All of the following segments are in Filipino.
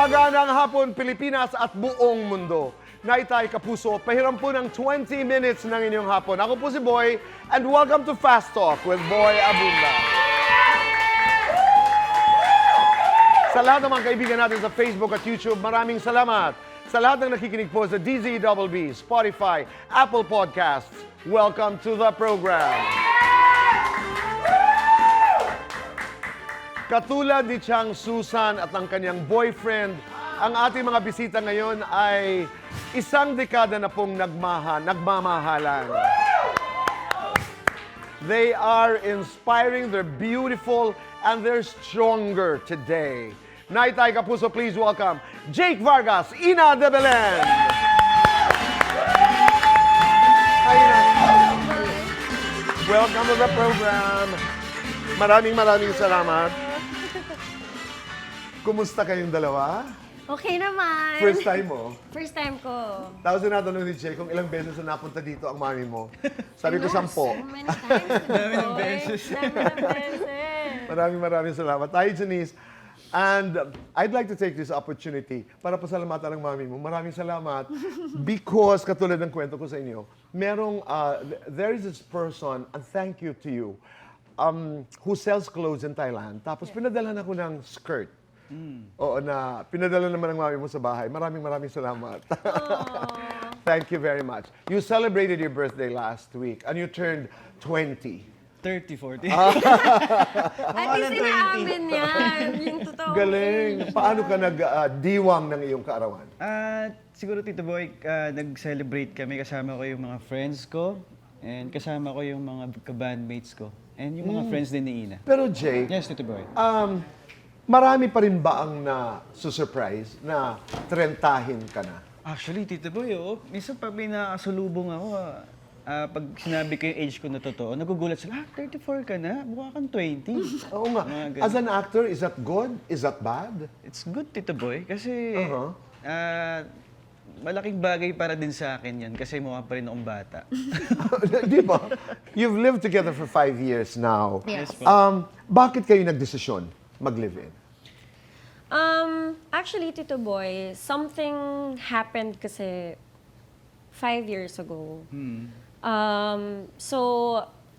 Maganang hapon, Pilipinas at buong mundo. Naitay Kapuso, pahiram po ng 20 minutes ng inyong hapon. Ako po si Boy, and welcome to Fast Talk with Boy Abunda. Sa lahat ng mga kaibigan natin sa Facebook at YouTube, maraming salamat. Sa lahat ng nakikinig po sa DZBB, Spotify, Apple Podcasts, welcome to the program. Katulad ni Chang Susan at ang kanyang boyfriend, ang ating mga bisita ngayon ay isang dekada na pong nagmamahalan. They are inspiring, they're beautiful, and they're stronger today. Naitay Kapuso, please welcome Jake Vargas, Ina de Belen. Hi, Ina. Welcome to the program. Maraming salamat. Kumusta kayong dalawa? Okay naman. First time mo? First time ko. Tapos tinatanong ni Jay kung ilang beses na napunta dito ang mami mo. Sabi ko, 10. So many times. Dami ng beses. Dami ng beses. Maraming salamat. Hi, Janice. And I'd like to take this opportunity para pasalamatan ang mami mo. Maraming salamat because, katulad ng kwento ko sa inyo, there is this person, and thank you to you, who sells clothes in Thailand. Tapos pinadala ako ng skirt. Oo, na pinadala naman ng mami mo sa bahay. Maraming salamat. Thank you very much. You celebrated your birthday last week and you turned 20. 30, 40. At least inaamin yan. Yung totoo. Galing. Paano ka nag-diwang ng iyong kaarawan? Siguro, Tito Boy, nag-celebrate kami. Kasama ko yung mga friends ko. And kasama ko yung mga ka-bandmates ko. And yung mga friends din ni Ina. Pero Jay, Yes, Tito Boy. marami pa rin ba ang na-surprise na 30 ka na? Actually, Tito Boy, minsan pag may nakasalubong ako, pag sinabi ko yung age ko na totoo, nagugulat sila, 34 ka na? Mukha kang 20. Oo nga. Mga ganun. As an actor, is that good? Is that bad? It's good, Tito Boy, kasi malaking bagay para din sa akin yan, kasi mukha pa rin akong bata. Di ba? You've lived together for 5 years now. Yes. Bakit kayo nagdesisyon mag-live-in? Actually, Tito Boy, something happened kasi 5 years ago. So,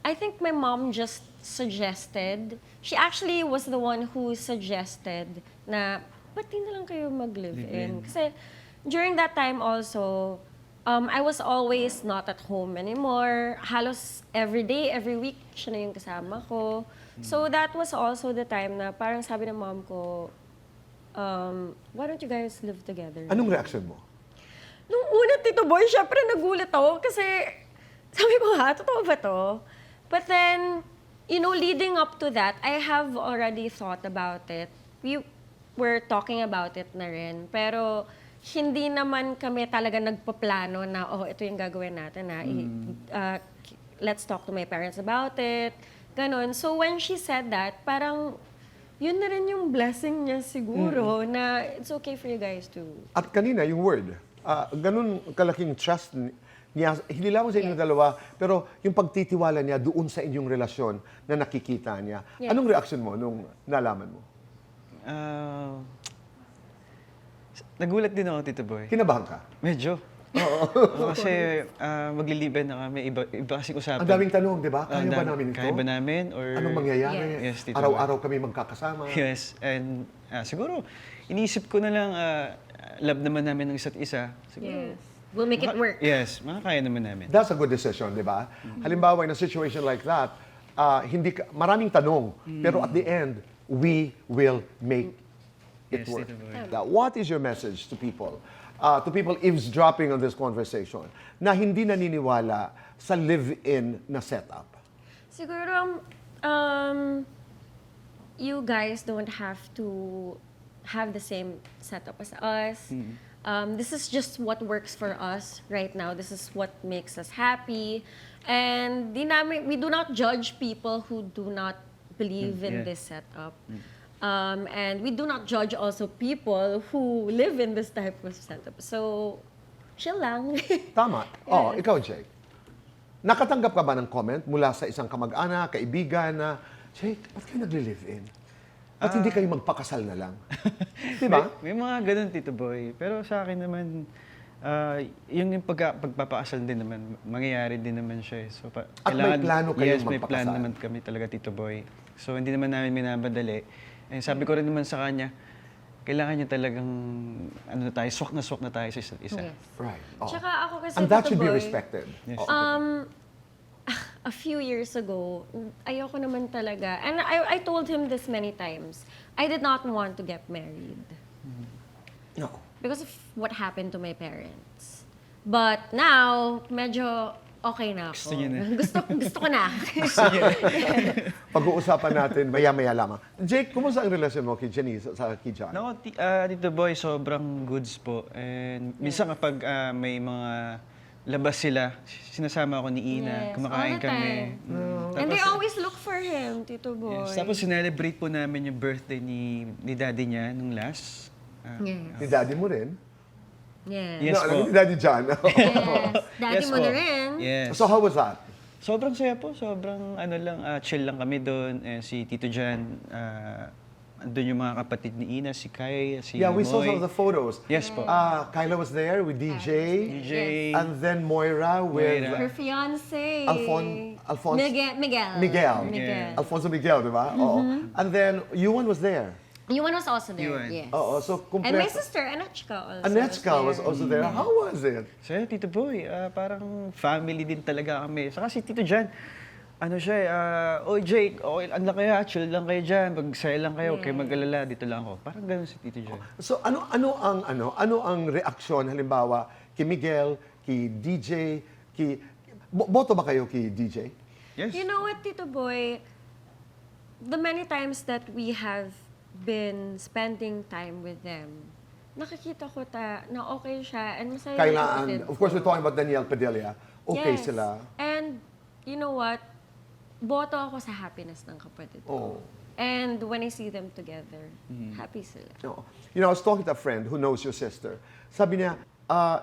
I think my mom just suggested, she actually was the one who suggested na, ba't di na lang kayo mag-live-in? Kasi during that time also, I was always not at home anymore. Halos every day, every week, siya na yung kasama ko. So that was also the time na parang sabi ng mom ko, why don't you guys live together? Anong reaction mo? Nung una, Tito Boy, syempre nagulat ako kasi sabi ko, totoo ba to? But then, leading up to that, I have already thought about it. We were talking about it na rin. Pero hindi naman kami talaga nagpaplano na, ito yung gagawin natin na. Let's talk to my parents about it. Ganon. So when she said that, parang yun na rin yung blessing niya siguro na it's okay for you guys to... At kanina, yung word, ganun kalaking trust niya, hindi lamang sa inyong dalawa, pero yung pagtitiwala niya doon sa inyong relasyon na nakikita niya. Yes. Anong reaction mo nung nalaman mo? Nagulat din ako, Tito Boy. Kinabahan ka? Medyo. Kasi magliliban na kami, iba kasi usapan. Ang daming tanong, di ba? Kaya ba namin ito? Kaya ba namin? Or... Anong mangyayari? Yes, Tito Araw-araw kami magkakasama. Yes, and siguro, iniisip ko na lang, love naman namin ng isa't isa. Siguro, Yes. We'll make it work. yes, makakaya naman namin. That's a good decision, di ba? Halimbawa, in a situation like that, maraming tanong, pero at the end, we will make it Yes, work. Tito Boy. What is your message to people? To people eavesdropping on this conversation na hindi naniniwala sa live-in na setup? Siguro, you guys don't have to have the same setup as us. This is just what works for us right now. This is what makes us happy. And we do not judge people who do not believe in this setup. And we do not judge also people who live in this type of setup. So, chill lang. Tama. Ikaw, Jake. Nakatanggap ka ba ng comment mula sa isang kamag-anak, kaibigan na, Jake, ba't kayo nagli-live-in? At hindi kayo magpakasal na lang? Di ba? May mga ganun, Tito Boy. Pero sa akin naman, yung pagpapakasal din naman, mangyayari din naman siya. So, At may plano kayong yes, may magpakasal? plan naman kami talaga, Tito Boy. So, hindi naman namin minabadali. And sabi ko rin naman sa kanya, kailangan niya talagang, swak na tayo sa isa't isa. Yes. Right. Oh. Tsaka ako kasi, And that Tito should be Boy, respected. Yes. Oh. A few years ago, ayoko naman talaga. And I told him this many times. I did not want to get married No. because of what happened to my parents. But now, medyo okay na ako. Gusto niya na. Gusto ko na. Pag-uusapan natin, maya-maya lamang. Jake, kumusta ang relasyon mo kay Janice sa kay John? Nako, Tito Boy, sobrang goods po. And minsan kapag may mga labas sila, sinasama ako ni Ina, Yes, kumakain all the kami. time. And they always look for him, Tito Boy. Yes, tapos sinelebrate po namin yung birthday ni daddy niya nung last. Yes. Ni daddy mo rin? Yes. Yes no, po. ni daddy John. Yes. Daddy Yes mo po. na rin. Yes. So how was that? Sobrang saya po, sobrang chill lang kami doon. Si Tito Jan, andun yung mga kapatid ni Ina, si Kai, si Yeah, we saw Moy. some of the photos. Yes po. Kyla was there with DJ. DJ. And then Moira with Moira. Her fiancé. Alphonse. Miguel. Alfonso Miguel, di ba? Oo. And then Yuan was there. Yuan was also there, Yuan. yes. Oo, so And my complete. sister, Anechka also. Anechka was there. also there. How was it? Saya, Tito Boy, parang family din talaga kami. Saka si Tito Jan, Jake, okay, lang kaya, chill lang kayo dyan, magsaya lang kayo, huwag kayo mag-alala, dito lang ako. Parang ganun si Tito Jan. So ano ang reaksyon halimbawa kay Miguel, kay DJ, boto ba kayo kay DJ? Yes. You know what, Tito Boy? The many times that we have been spending time with them, nakikita ko na okay siya and masaya yung Kailangan, kapatid of course ko. we're talking about Danielle Padilla. Okay Yes. sila. And you know what? Boto ako sa happiness ng kapatid Oh. ko. And when I see them together, happy sila. No. You know, I was talking to a friend who knows your sister. Sabi niya,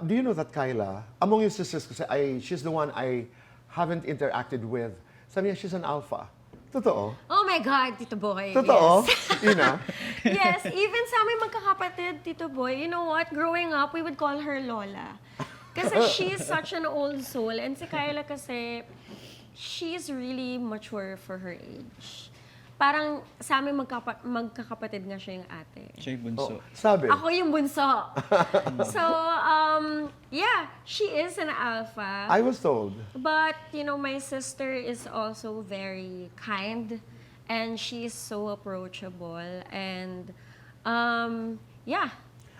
do you know that Kyla, among your sisters, kasi she's the one I haven't interacted with. Sabi niya, she's an alpha. Totoo? Oh my God, Tito Boy. Totoo? Yes. Ina? Yes, even sa aming magkakapatid, Tito Boy, you know what? Growing up, we would call her Lola. Kasi she's such an old soul. And si Kyla kasi, she's really mature for her age. Parang sa aming magkakapatid nga siya yung ate. Siya yung bunso. Sabi. Ako yung bunso. So, yeah, she is an alpha. I was told. But, you know, my sister is also very kind and she's so approachable and, yeah,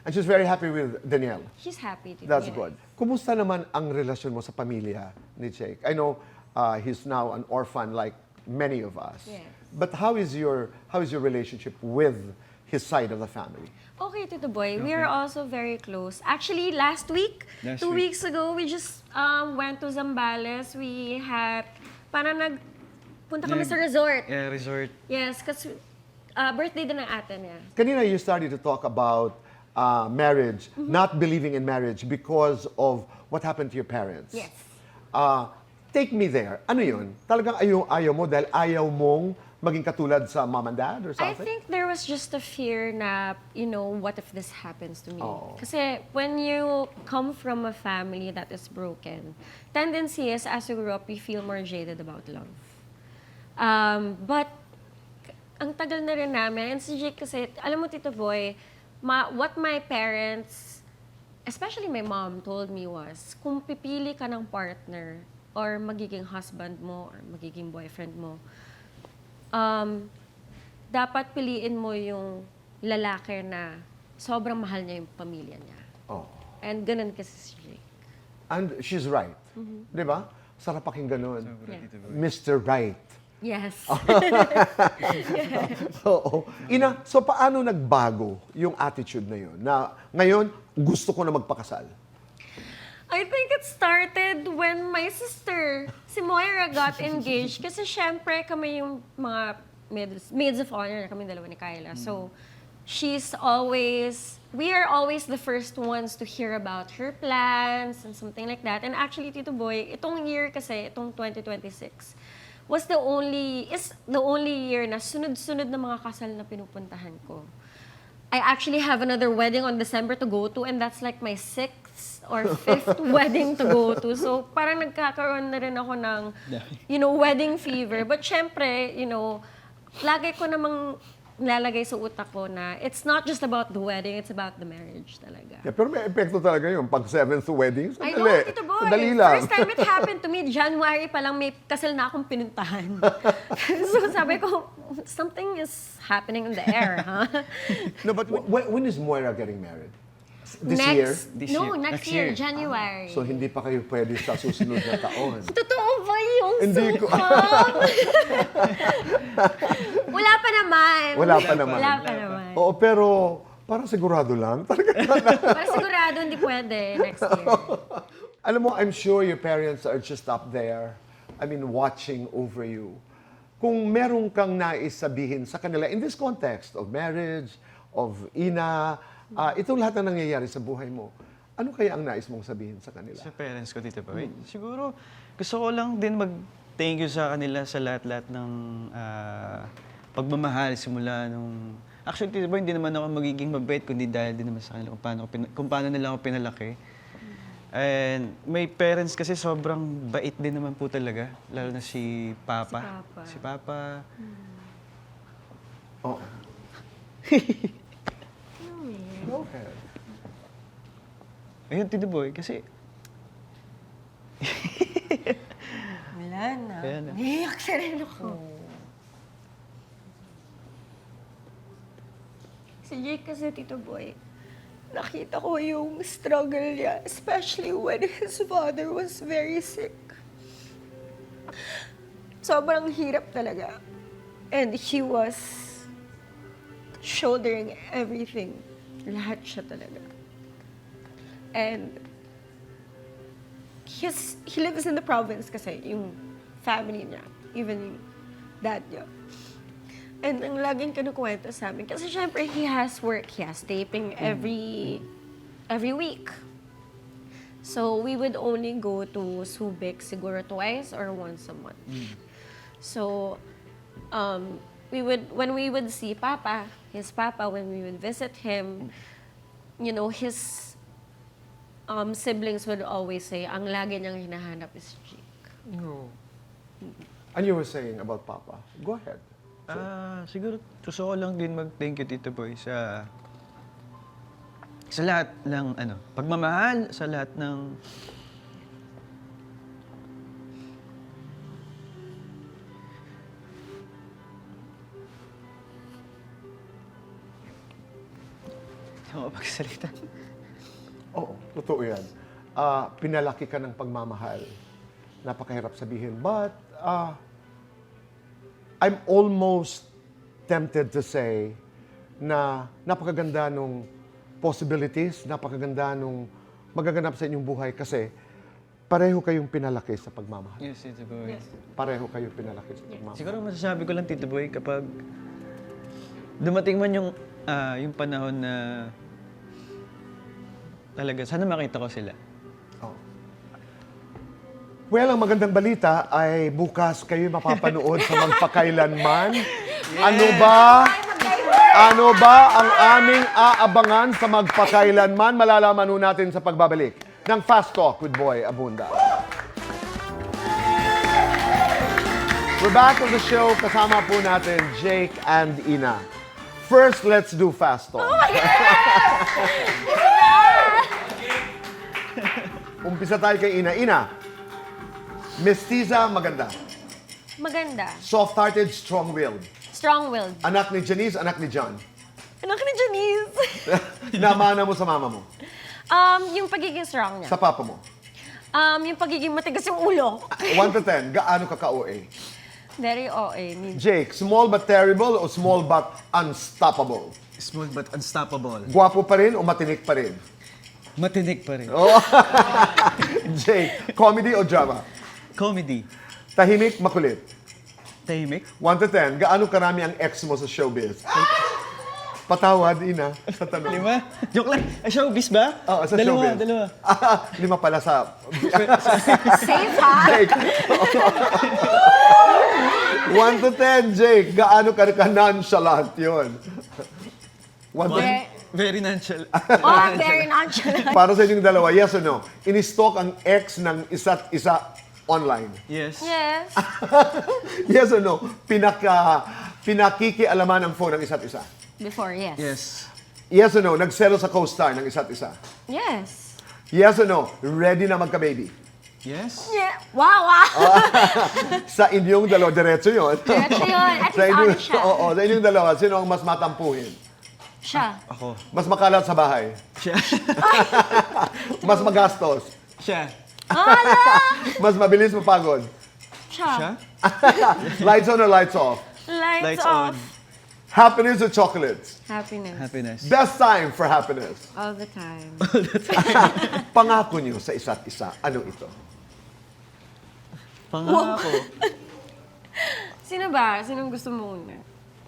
And she's very happy with Danielle. she's happy to That's be. good. Kumusta naman ang relasyon mo sa pamilya ni Jake? I know he's now an orphan like many of us. Yes. But how is your relationship with his side of the family? Okay, Tito Boy, we are also very close. Actually, last week, Last 2 week. weeks ago, we just went to Zambales. We had, punta kami sa resort. Yeah, resort. Yes, kasi birthday din ng ate niya. Kanina you started to talk about marriage, not believing in marriage because of what happened to your parents. Yes. Take me there. Ano yun? Talagang ayaw mo dahil ayaw mong maging katulad sa mom and dad or I something? think there was just a fear na, you know, what if this happens to me? Oo. Kasi when you come from a family that is broken, tendency is as you grow up, you feel more jaded about love. But ang tagal na rin namin, and si Jake kasi, alam mo Tito Boy, what my parents, especially my mom, told me was, kung pipili ka ng partner, or magiging husband mo, or magiging boyfriend mo, dapat piliin mo yung lalaki na sobrang mahal niya yung pamilya niya. Oh. And ganun kasi si Jake. And she's right. Di ba? Sarap pakinggan nun. Yeah. Mr. Right. Yes. Oo. Ina, so paano nagbago yung attitude na yun? Na ngayon, gusto ko na magpakasal. I think it started when my sister, si Moira, got engaged. Kasi syempre kami yung mga maids of honor na kami dalawa ni Kyla. So, we are always the first ones to hear about her plans and something like that. And actually, Tito Boy, itong year kasi, itong 2026, is the only year na sunod-sunod na mga kasal na pinupuntahan ko. I actually have another wedding on December to go to, and that's like my 6th or 5th wedding to go to. So parang nagkakaroon na rin ako ng, wedding fever. But syempre, lagi ko namang nilalagay sa utak ko na it's not just about the wedding, it's about the marriage talaga. Yeah, pero may epekto talaga yun. Pag 7th wedding, I know, sandali. Tito Boy. Sandali lang. First time it happened to me, January pa lang may kasal na akong pinuntahan. So sabi ko, something is happening in the air, huh? No, but when is Moira getting married? This year? Next year, January. So hindi pa kayo pwede sa susunod na taon. Totoo ba yung Hindi ko. Wala pa naman. Wala pa naman. Wala pa naman. Oo, pero parang sigurado lang. Para sigurado hindi pwede next year. Alam mo, I'm sure your parents are just up there, watching over you. Kung meron kang nais sabihin sa kanila, in this context of marriage, of ina, itong lahat na nangyayari sa buhay mo, ano kaya ang nais mong sabihin sa kanila? Sa parents ko, Tito Boy, siguro gusto ko lang din mag-thank you sa kanila sa lahat-lahat ng pagmamahal simula nung... Actually, Tito Boy, hindi naman ako magiging mabait kundi dahil din naman sa kanila kung paano nila ako pinalaki. And may parents kasi sobrang bait din naman po talaga, lalo na si Papa. Si Papa. Oo. Go ahead. Ayun, Tito Boy, kasi... Wala na. Kaya na. Iyak sa rin ako. Si Jake kasi, Tito Boy, nakita ko yung struggle niya, especially when his father was very sick. Sobrang hirap talaga. And he was shouldering everything. Lahat siya talaga. And he lives in the province kasi, yung family niya, even yung dad niya. And ang laging kinukwento sa amin, kasi syempre he has work, he has taping every week. So we would only go to Subic siguro twice or once a month. So when we would see his papa, when we would visit him, his siblings would always say, ang lagi niyang hinahanap is Jake. No. And you were saying about Papa. Go ahead. Siguro gusto ko lang din mag-thank you, Tito Boy, sa lahat ng pagmamahal, sa lahat ng Hindi ako pagsalita. Oo, totoo yan. Pinalaki ka ng pagmamahal. Napakahirap sabihin. But, I'm almost tempted to say na napakaganda nung possibilities, napakaganda nung magaganap sa inyong buhay kasi pareho kayong pinalaki sa pagmamahal. Yes, Tito Boy. Yes. Pareho kayong pinalaki sa pagmamahal. Siguro masasabi ko lang, Tito Boy, kapag dumating man yung panahon na talaga, sana makita ko sila. Oh. Well, ang magandang balita ay bukas kayo mapapanood sa Magpakailanman. Ano ba ang aming aabangan sa Magpakailanman? Malalaman nun natin sa pagbabalik ng Fast Talk with Boy Abunda. We're back on the show. Kasama po natin Jake and Ina. First, let's do Fast Talk. Umpisa tayo kay Ina. Ina, mestiza, maganda. Maganda. Soft-hearted, strong-willed. Strong-willed. Anak ni Janice, anak ni John. Anak ni Janice. Namana mo sa mama mo. Yung pagiging strong niya. Sa papa mo. Yung pagiging matigas yung ulo. 1 to 10, gaano ka ka-OA? Very OA. Jake, small but terrible o small but unstoppable? Smooth but unstoppable. Gwapo pa rin o matinik pa rin? Matinik pa rin. Oh. Jake, comedy o drama? Comedy. Tahimik, makulit? Tahimik. 1 to 10, gaano karami ang ex mo sa showbiz? Patawad, Ina, sa tanong. 5? Joke lang. Showbiz ba? Oo, sa Dalawa. showbiz. 5 pala sa... Safe, ha? Jake. 1 to 10, Jake. Gaano ka-nonchalant yun? 1 to Very nonchalant. Oh, very nonchalant. Para sa inyong dalawa, yes or no? In-stalk ang ex ng isa't isa online. Yes. Yes. Yes or no? Pinakikialaman ang phone ng isa't isa. Before, yes. Yes. Yes or no? Nagselo sa co-star ng isa't isa. Yes. Yes or no? Ready na magka-baby. Yes. Yeah. Wow, wow. Sa inyong dalawa, diretso yun. Diretso yun. At sa least inyong, honest siya. oo, sa inyong dalawa, sino ang mas matampuhin? Siya. Ako. Mas makalat sa bahay? Siya. Mas magastos? Siya. Mas mabilis mapagod? Siya. Lights on or lights off? Lights, Lights off. on. Happiness or chocolates? Happiness. Happiness. Best time for happiness? All the time. Pangako niyo sa isa't isa, ano ito? Pangako. Sino ba? Sinong gusto mo una?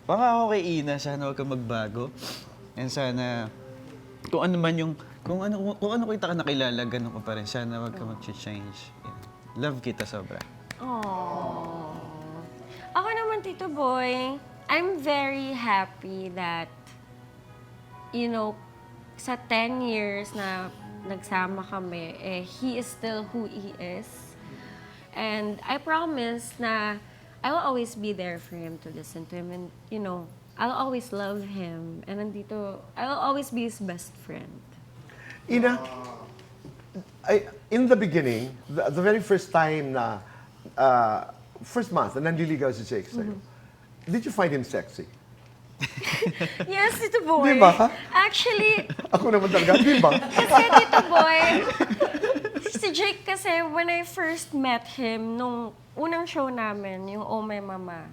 Pangako kay Ina, sana huwag kang magbago. And sana, kung ano man yung, kung ano kita ka nakilala, ganun ko pa rin. Sana huwag ka mag-change. Yeah. Love kita sobra. Aww. Ako naman, Tito Boy, I'm very happy that, you know, sa 10 years na nagsama kami, he is still who he is. And I promise na I will always be there for him to listen to him. And, you know, I'll always love him. And nandito, I'll always be his best friend. Ina, in the beginning, the very first time na, first month na nanliligaw si Jake sa'yo, did you find him sexy? Yes, Tito Boy. Di ba? Actually, Ako naman talaga, di ba? kasi Tito Boy, si Jake kasi, when I first met him, nung unang show namin, yung Oh My Mama,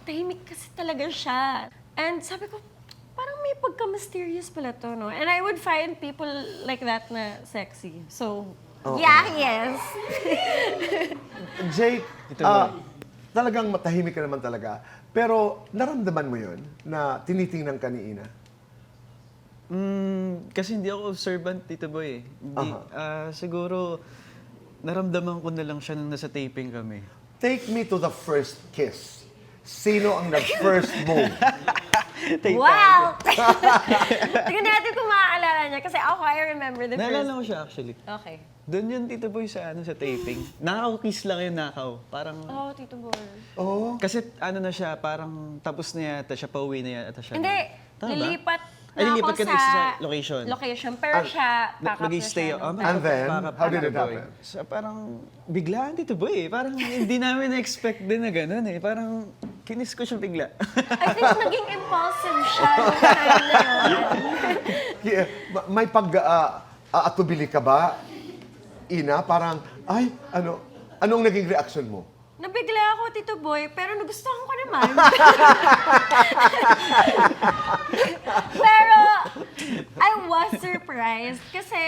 tahimik kasi talaga siya. And sabi ko, parang may pagka-mysterious pala to, no? And I would find people like that na sexy. So, yeah, yes. Jake, talagang matahimik ka naman talaga. Pero naramdaman mo yun na tinitingnan ka ni Ina? Kasi hindi ako observant, Tito Boy. Hindi, siguro, naramdaman ko na lang siya nung nasa taping kami. Take me to the first kiss. Sino ang nag-first move? Wow! Tingnan natin kung maaalala niya. Kasi ako, I remember the Naalala first... ko siya actually. Okay. Doon yun, Tito Boy, sa taping. Nakaw-kiss lang yun, nakaw. Parang, Oh, Tito Boy. Oh, kasi ano na siya, parang tapos na yata siya, pauwi na yata siya. Hindi, Tama ba? lilipat Ay, na lilipat ako ka na sa location. Location. Pero siya, pack up na Mag-stay siya. ako. And then, how did it happen? So, parang biglaan, Tito Boy. Parang hindi namin na-expect din na gano'n eh. Parang kinis ko siya bigla. I think naging impulsive siya nung time na yun. Yeah, may pag-aatubili ka ba, Ina? Parang, ay, anong naging reaction mo? Nabigla ako, Tito Boy, pero nagustuhan ko naman. Pero, I was surprised kasi,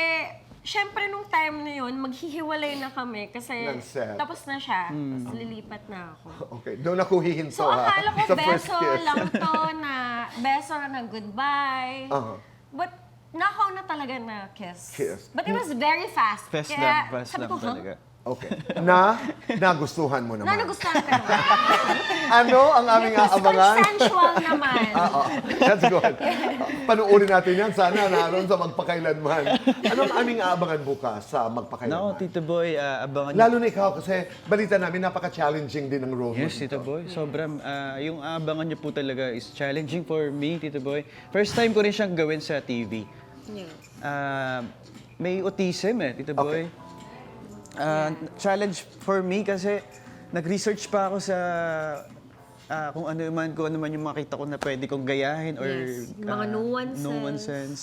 syempre nung time na yun, maghihiwalay na kami kasi Ng set. tapos na siya. Tapos lilipat na ako. Okay, doon ako hihinto So, akala ko sa first beso kiss. lang to na beso na goodbye. But nakaw na talaga na kiss. Kiss. But it was very fast. Fast Kaya lang sabi ko, talaga. Okay. Nagustuhan mo naman. nagustuhan ka naman. Ano ang aming aabangan? Consensual naman. Oo, that's good. Panuurin natin yan. Sana naroon sa magpakailanman. Anong aming aabangan bukas sa Nako, magpakailanman? Tito Boy, abangan niyo. Lalo na ikaw kasi balita namin napaka-challenging din ng role mo. Yes, Tito Boy. Sobrang, yung abangan niyo po talaga is challenging for me, Tito Boy. First time ko rin siyang gawin sa TV. Yeah. May autism Tito Boy. Challenge for me kasi nag-research pa ako sa kung ano man yung makita ko na pwede kong gayahin or Yes. Mga nuances. nuances.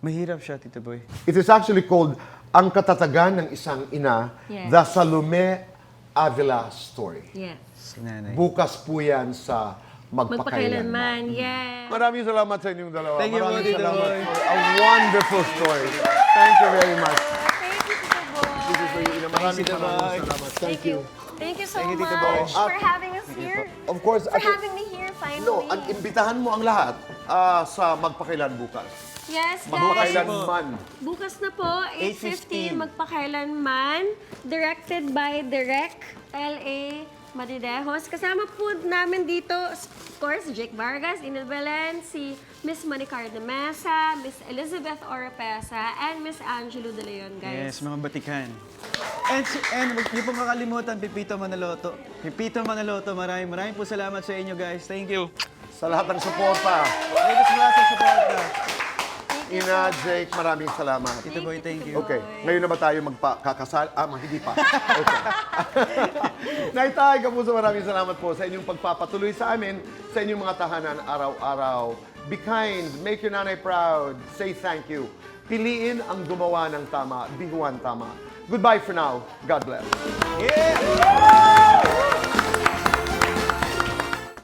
Mahirap siya, Tito Boy. It is actually called Ang Katatagan ng Isang Ina, Yes. The Salome Avila Story. Yes. Si nanay. Bukas po yan sa Magpakailanman. Magpakailanman, yes. Maraming salamat sa inyong dalawa. Thank you po, Maraming Tito salamat Boy. for a wonderful story. Thank you very much. Thank you, Tito Boy. Maraming Tito Boy. salamat. Thank you. Thank you so Thank you, much Tito Boy. for having us here. Of course, For having me here, finally. imbitahan mo ang lahat sa Magpakailan bukas. Yes, guys. Magpakailanman. Bukas na po, 8:15, 8:15. Magpakailanman. Directed by Direk L.A. Madidejos. Kasama po namin dito, of course, Jake Vargas, Inel Belen, si Miss Manicardo Mesa, Miss Elizabeth Oropesa, and Miss Angelo De Leon, guys. Yes, mga batikan. And huwag niyo pong kakalimutan, Pipito Manaloto. Pipito Manaloto, maraming po salamat sa inyo, guys. Thank you. Sa lahat ng suporta. Thank you sa suporta. Ina, Jake, maraming salamat. Tito Boy, thank you. Okay, ngayon na ba tayo magkakasal? Hindi pa. Okay. Naitay, Kapuso, maraming salamat po sa inyong pagpapatuloy sa amin, sa inyong mga tahanan araw-araw. Be kind, make your nanay proud, say thank you. Piliin ang gumawa ng tama, bihuan tama. Goodbye for now. God bless. Yeah!